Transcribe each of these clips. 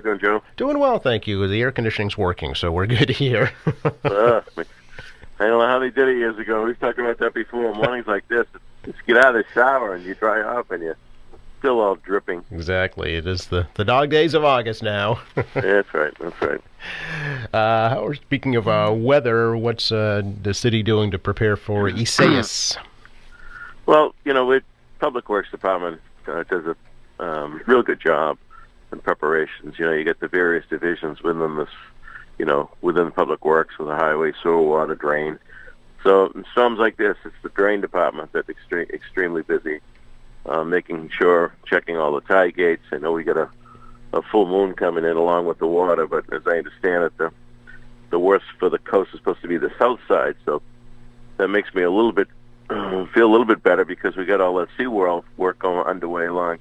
doing, Joe? Doing well, thank you. The air conditioning's working, so we're good here. I don't know how they did it years ago. We've talked about that before. Mornings like this, just get out of the shower and you dry off and you're still all dripping. Exactly. It is the dog days of August now. That's right. That's right. Speaking of weather, what's the city doing to prepare for Isaias? Well, Public Works Department does a real good job in preparations. You get the various divisions within this, within Public Works with the highway, sewer, water, drain. So in storms like this, it's the drain department that's extremely busy, checking all the tide gates. I know we got a full moon coming in along with the water, but as I understand it, the worst for the coast is supposed to be the south side. So that makes me feel a little bit better because we got all that SeaWorld work underway along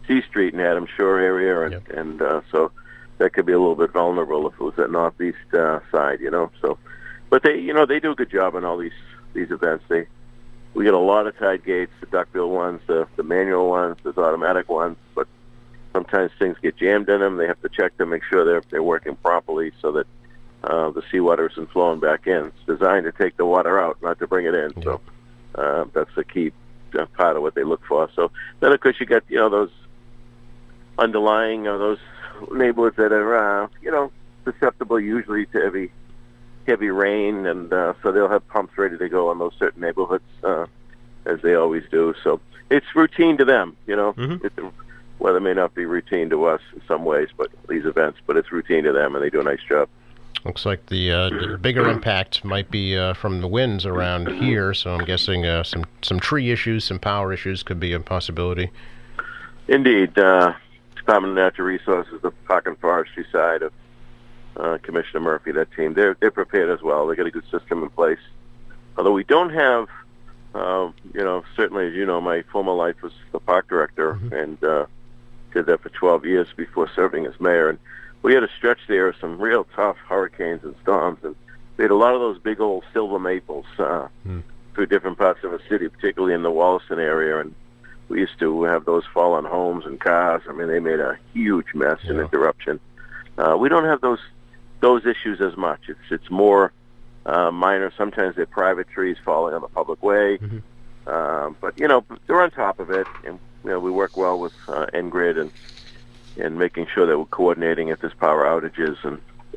C Street and Adams Shore area, and so that could be a little bit vulnerable if it was that northeast side, So, but they do a good job on all these events. We get a lot of tide gates, the duckbill ones, the manual ones, there's automatic ones, but sometimes things get jammed in them. They have to check to make sure they're working properly so that the seawater isn't flowing back in. It's designed to take the water out, not to bring it in. So that's the key part of what they look for. So then, of course, you got those underlying those neighborhoods that are susceptible usually to heavy rain, and so they'll have pumps ready to go on those certain neighborhoods as they always do. So it's routine to them. Weather may not be routine to us in some ways, but these events, but it's routine to them, and they do a nice job. Looks like the bigger impact might be from the winds around here, so I'm guessing some tree issues, some power issues could be a possibility. Indeed. Department of Natural Resources, the Park and Forestry side of Commissioner Murphy, that team, they're prepared as well. They got a good system in place. Although we don't have, certainly as you know, my former life was the park director, and did that for 12 years before serving as mayor. And we had a stretch there of some real tough hurricanes and storms, and we had a lot of those big old silver maples through different parts of the city, particularly in the Wollaston area, and we used to have those fall on homes and cars. I mean, they made a huge mess and interruption. We don't have those issues as much. It's more minor. Sometimes they're private trees falling on the public way, but they're on top of it, and we work well with NGrid and making sure that we're coordinating if there's power outages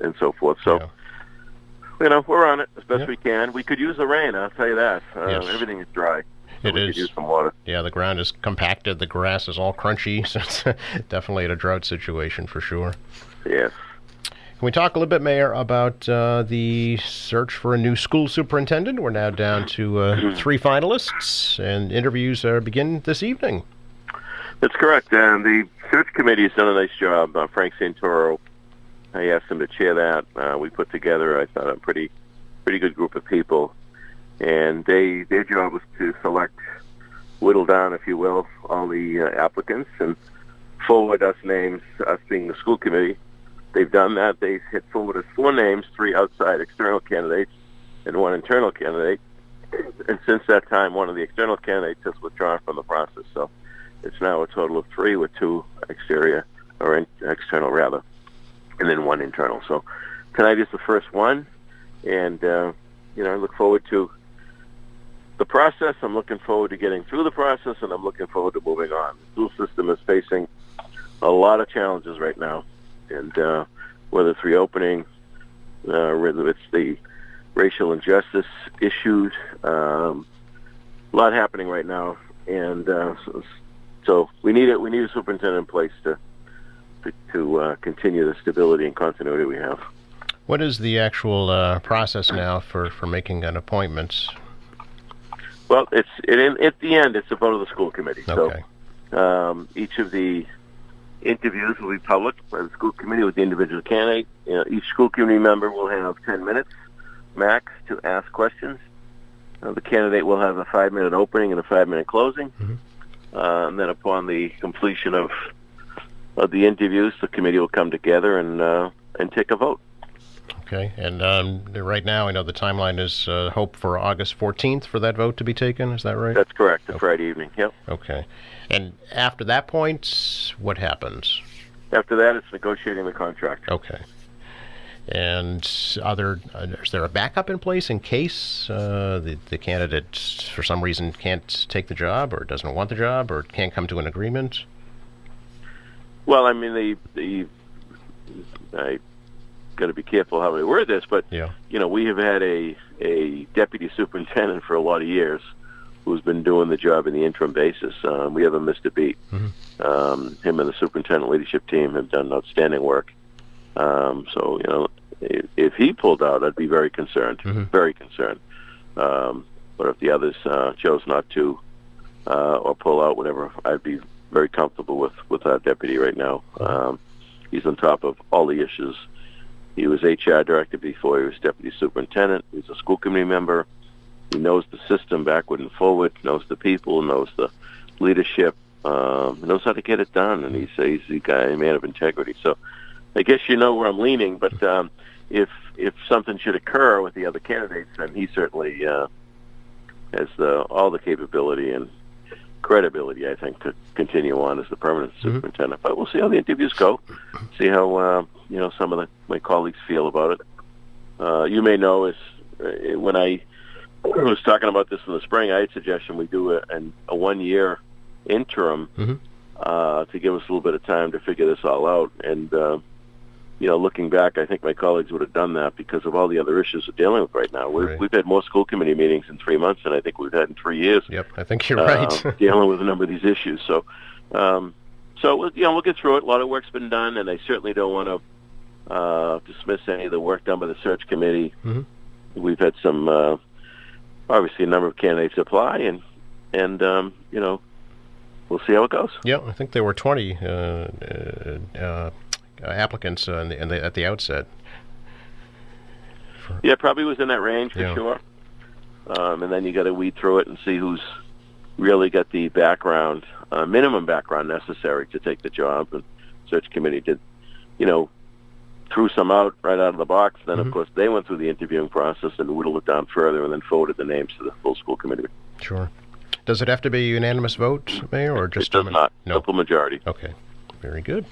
and so forth. So, we're on it as best we can. We could use the rain, I'll tell you that. Everything is dry. So we could use some water. Yeah, the ground is compacted. The grass is all crunchy, so it's definitely a drought situation for sure. Yes. Can we talk a little bit, Mayor, about the search for a new school superintendent? We're now down to 3 finalists, and interviews begin this evening. That's correct. And the search committee has done a nice job. Frank Santoro, I asked him to chair that. We put together, I thought, a pretty good group of people. And their job was to whittle down, if you will, all the applicants and forward us names, us being the school committee. They've done that. They had forwarded 4 names, 3 outside external candidates and 1 internal candidate. And since that time, one of the external candidates has withdrawn from the process. So it's now a total of 3 with 2 external rather, and then 1 internal. So tonight is the first one, and I look forward to the process. I'm looking forward to getting through the process, and I'm looking forward to moving on. The school system is facing a lot of challenges right now, and whether it's reopening, whether it's the racial injustice issues, a lot happening right now, and so we need a superintendent in place to continue the stability and continuity we have. What is the actual process now for making an appointment? Well, at the end, it's a vote of the school committee. Okay. So each of the interviews will be public by the school committee with the individual candidate. Each school committee member will have 10 minutes max to ask questions. The candidate will have a 5-minute opening and a 5-minute closing. And then upon the completion of the interviews, the committee will come together and take a vote. Okay, and right now I know the timeline is hope for August 14th for that vote to be taken. Is that right? That's correct. Friday evening. Yep. Okay, and after that point, what happens? after that, it's negotiating the contract. Okay. And is there a backup in place in case the candidate, for some reason, can't take the job or doesn't want the job or can't come to an agreement? Well, I mean, I got to be careful how I word this, but Yeah. we have had a deputy superintendent for a lot of years who's been doing the job in the interim basis. We haven't missed a beat. Mm-hmm. Him and the superintendent leadership team have done outstanding work. So, if he pulled out, I'd be very concerned, very concerned. But if the others chose not to or pull out, whatever, I'd be very comfortable with our deputy right now. He's on top of all the issues. He was HR director before he was deputy superintendent. He's a school committee member. He knows the system backward and forward, knows the people, knows the leadership, knows how to get it done, and he's a guy, a man of integrity. So I guess you know where I'm leaning, but if something should occur with the other candidates, then he certainly has all the capability and credibility, I think, to continue on as the permanent superintendent. But we'll see how the interviews go, see how some of my colleagues feel about it. You may know, is when I was talking about this in the spring, I had suggestion we do a 1-year interim to give us a little bit of time to figure this all out. And looking back, I think my colleagues would have done that because of all the other issues we're dealing with right now. We've had more school committee meetings in 3 months than I think we've had in 3 years. Yep, I think you're right. Dealing with a number of these issues. So we'll get through it. A lot of work's been done, and I certainly don't want to dismiss any of the work done by the search committee. We've had some, obviously, a number of candidates apply, and we'll see how it goes. Yeah, I think there were 20 applicants at the outset. Yeah, probably was in that range for sure. And then you got to weed through it and see who's really got the background, minimum background necessary to take the job. And search committee did, threw some out right out of the box. Then, of course, they went through the interviewing process and whittled it down further and then forwarded the names to the full school committee. Sure. Does it have to be a unanimous vote, Mayor, or just it does not. No. Simple majority. Okay. Very good.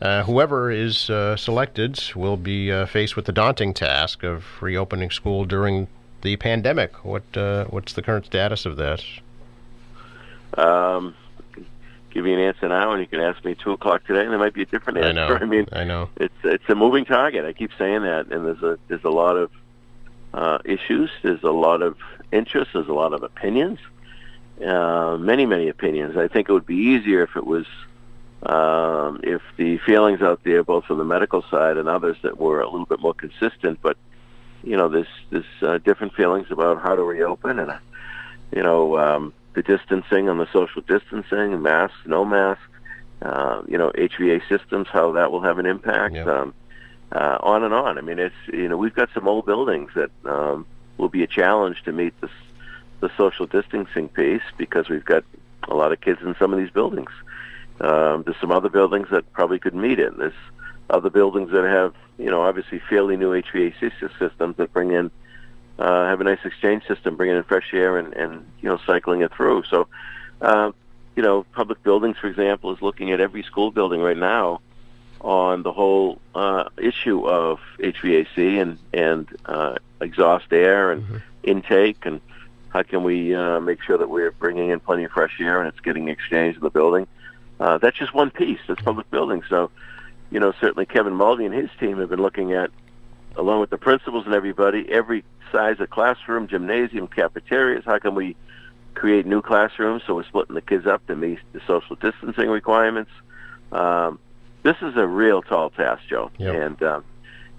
Whoever is selected will be faced with the daunting task of reopening school during the pandemic. What's the current status of that? Give you an answer now, and you can ask me 2:00 today, and there might be a different answer. I know. It's a moving target. I keep saying that, and there's a lot of issues. There's a lot of interest. There's a lot of opinions. Many opinions. I think it would be easier if it was. If the feelings out there, both from the medical side and others, that were a little bit more consistent, but there's different feelings about how to reopen, and the distancing and the social distancing, masks, no masks, HVA systems, how that will have an impact, on and on. I mean, it's we've got some old buildings that will be a challenge to meet the social distancing piece because we've got a lot of kids in some of these buildings. There's some other buildings that probably could meet it. There's other buildings that have, obviously fairly new HVAC systems that bring in, have a nice exchange system, bringing in fresh air and cycling it through. So, public buildings, for example, is looking at every school building right now on the whole issue of HVAC and exhaust air and intake, and how can we make sure that we're bringing in plenty of fresh air and it's getting exchanged in the building. That's just one piece. That's public buildings. So, certainly Kevin Mulvey and his team have been looking at, along with the principals and everybody, every size of classroom, gymnasium, cafeterias. How can we create new classrooms so we're splitting the kids up to meet the social distancing requirements? This is a real tall task, Joe. Yep.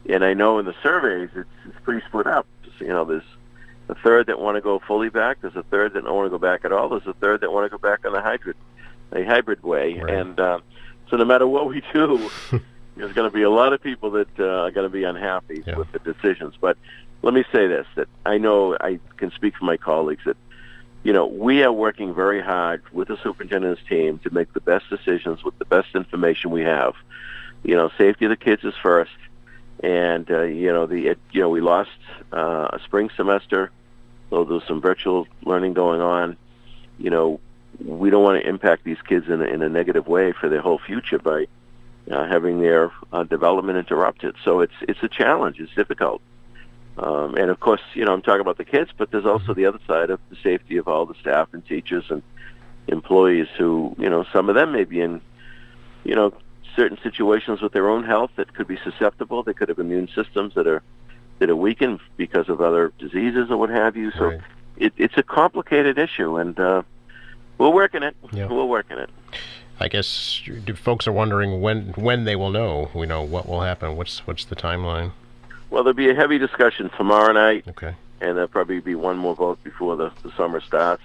And I know in the surveys it's pretty split up. There's a third that want to go fully back. There's a third that don't want to go back at all. There's a third that want to go back on a hybrid way. Right. And so no matter what we do, there's going to be a lot of people that are going to be unhappy with the decisions. But let me say this, that I know I can speak for my colleagues that, we are working very hard with the superintendent's team to make the best decisions with the best information we have. Safety of the kids is first. And, we lost a spring semester, so there's some virtual learning going on. We don't want to impact these kids in a negative way for their whole future by having their development interrupted. So it's a challenge. It's difficult. And of course, I'm talking about the kids, but there's also the other side of the safety of all the staff and teachers and employees who, some of them may be in, certain situations with their own health that could be susceptible. They could have immune systems that are weakened because of other diseases or what have you. So Right. it's a complicated issue, and we're working it. Yeah. We're working it. I guess folks are wondering when they will know. We know what will happen. What's the timeline? Well, there'll be a heavy discussion tomorrow night, Okay. and there'll probably be one more vote before the summer starts.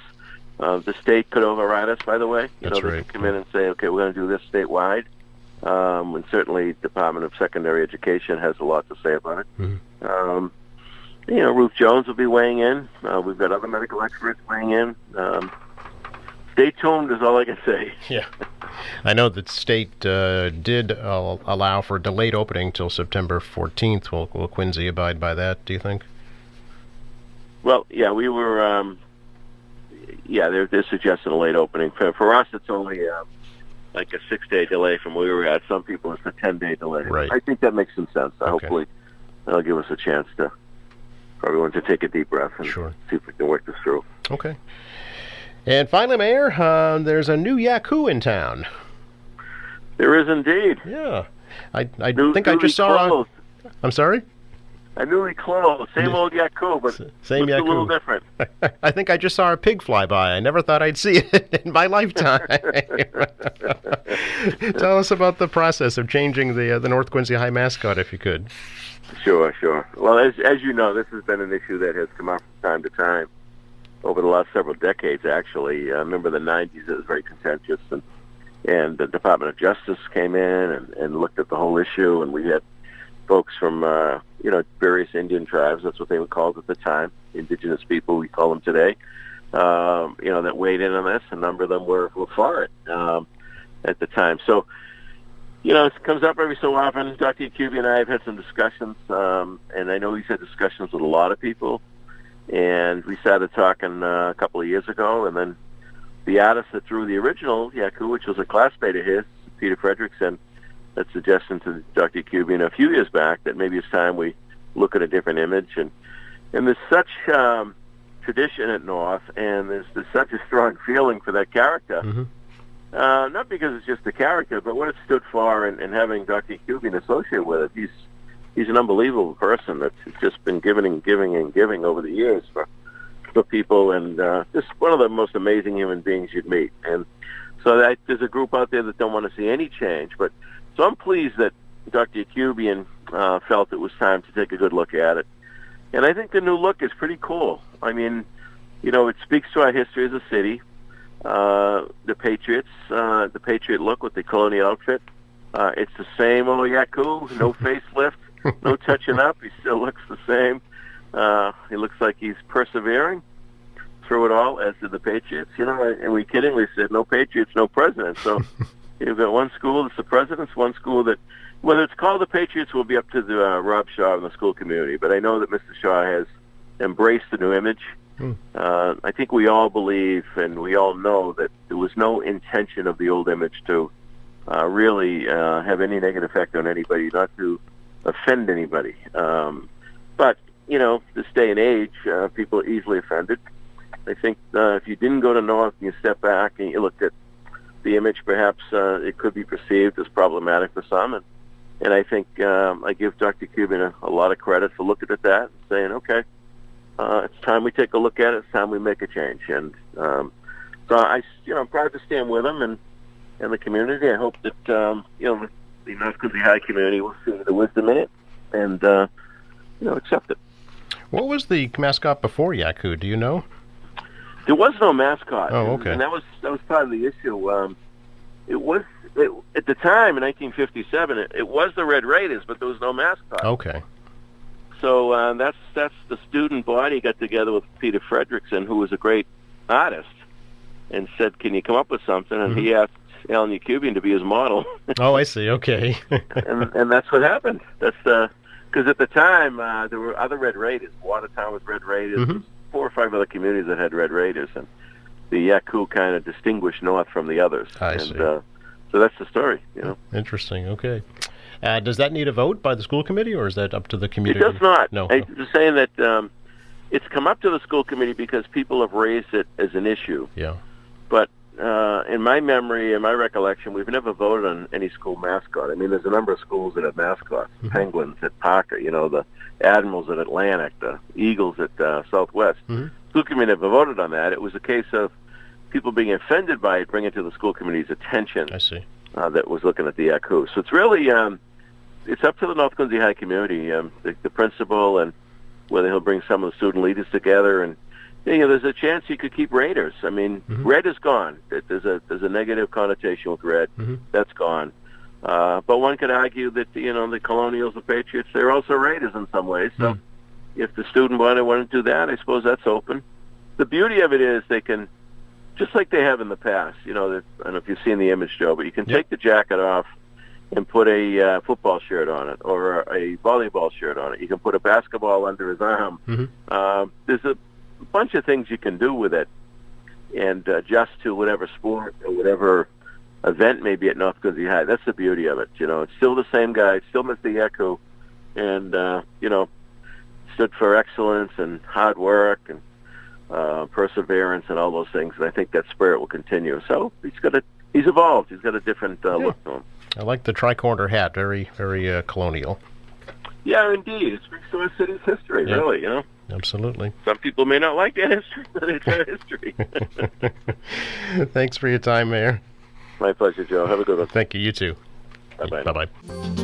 The state could override us, by the way. That's they right. could come in and say, okay, we're going to do this statewide. And certainly Department of Secondary Education has a lot to say about it. Mhm. Ruth Jones will be weighing in. We've got other medical experts weighing in. Stay tuned is all I can say. Yeah. I know that state did allow for delayed opening till September 14th. Will Quincy abide by that, do you think? Well, yeah, we were, they're suggesting a late opening. For us, it's only like a 6-day delay from where we were at. Some people, it's a 10-day delay. Right. I think that makes some sense. Okay. Hopefully, that'll give us a chance for everyone to take a deep breath and Sure. see if we can work this through. Okay. And finally, Mayor, there's a new Yaku in town. There is indeed. Yeah. I New- think I newly just saw closed. I'm sorry? A newly closed. Same old Yaku, but Same looks a little Yaku. different. I think I just saw a pig fly by. I never thought I'd see it in my lifetime. Tell us about the process of changing the North Quincy High mascot, if you could. Sure. Well, as you know, this has been an issue that has come up from time to time over the last several decades, actually. I remember the 90s, it was very contentious, and the Department of Justice came in and looked at the whole issue, and we had folks from, various Indian tribes, that's what they were called at the time, indigenous people, we call them today, that weighed in on this. A number of them were for it at the time. So, it comes up every so often. Dr. Yakubi and I have had some discussions, and I know he's had discussions with a lot of people, and we started talking a couple of years ago, and then the artist that drew the original Yaku, which was a classmate of his, Peter Fredrickson, that suggestion to Dr. Yakubian a few years back that maybe it's time we look at a different image. And there's such tradition at North, and there's such a strong feeling for that character. Mm-hmm. Not because it's just the character, but what it stood for, and having Dr. Yakubian associated with it. He's an unbelievable person that's just been giving and giving and giving over the years for people, and just one of the most amazing human beings you'd meet. And so there's a group out there that don't want to see any change. So I'm pleased that Dr. Yakubian felt it was time to take a good look at it. And I think the new look is pretty cool. I mean, it speaks to our history as a city. The Patriots, the Patriot look with the colonial outfit. It's the same old Yaku, no facelift, no touching up. He still looks the same. He looks like he's persevering through it all, as did the Patriots. And we kiddingly said, no Patriots, no president. So you've got one school that's the president's, one school that, whether it's called the Patriots, will be up to the Rob Shaw and the school community. But I know that Mr. Shaw has embraced the new image. I think we all believe and we all know that there was no intention of the old image to really have any negative effect on anybody, not to offend anybody. But, this day and age, people are easily offended. I think if you didn't go to North and you step back and you looked at the image, perhaps it could be perceived as problematic for some. And I think I give Dr. Yakubian a lot of credit for looking at that and saying, okay, it's time we take a look at it. It's time we make a change. And so I'm proud to stand with him and the community. I hope that the North Quincy High community will see the wisdom in it and accept it. What was the mascot before Yaku? Do you know? There was no mascot. Oh, okay. And that was part of the issue. At the time in 1957, it was the Red Raiders, but there was no mascot. Okay. So that's the student body got together with Peter Fredrickson, who was a great artist, and said, "Can you come up with something?" And he asked Alan Yakubian to be his model. Oh, I see. Okay. and that's what happened. That's because at the time there were other Red Raiders. Watertown was Red Raiders. Mm-hmm. 4 or 5 other communities that had Red Raiders, and the Yaku kind of distinguished North from the others. I see. So that's the story, Interesting. Okay. Does that need a vote by the school committee, or is that up to the It community? does not. No. I'm just saying that it's come up to the school committee because people have raised it as an issue. Yeah. But in my memory, in my recollection, we've never voted on any school mascot. I mean, there's a number of schools that have mascots. Mm-hmm. Penguins at Parker, the Admirals at Atlantic, the Eagles at Southwest. Mm-hmm. School committee never voted on that. It was a case of people being offended by it, bringing it to the school committee's attention. I see. That was looking at the Yaku. So it's really it's up to the North Quincy High community, the principal, and whether he'll bring some of the student leaders together. And there's a chance he could keep Raiders. I mean, red is gone. There's a negative connotation with red. Mm-hmm. That's gone. But one could argue that the Colonials, the Patriots, they're also Raiders in some ways. So if the student want to do that, I suppose that's open. The beauty of it is they can, just like they have in the past. I don't know if you've seen the image, Joe, but you can take the jacket off and put a football shirt on it or a volleyball shirt on it. You can put a basketball under his arm. Mm-hmm. There's a bunch of things you can do with it and adjust to whatever sport or whatever event may be at North Quincy High. That's the beauty of it. It's still the same guy, still Mr. Yaku, and, stood for excellence and hard work and perseverance and all those things. And I think that spirit will continue. So he's evolved. He's got a different look to him. I like the tricorner hat. Very, very colonial. Yeah, indeed. It speaks to our city's history, really, Absolutely. Some people may not like that history, but it's our history. Thanks for your time, Mayor. My pleasure, Joe. Have a good one. Thank you. You too. Bye-bye. Bye-bye.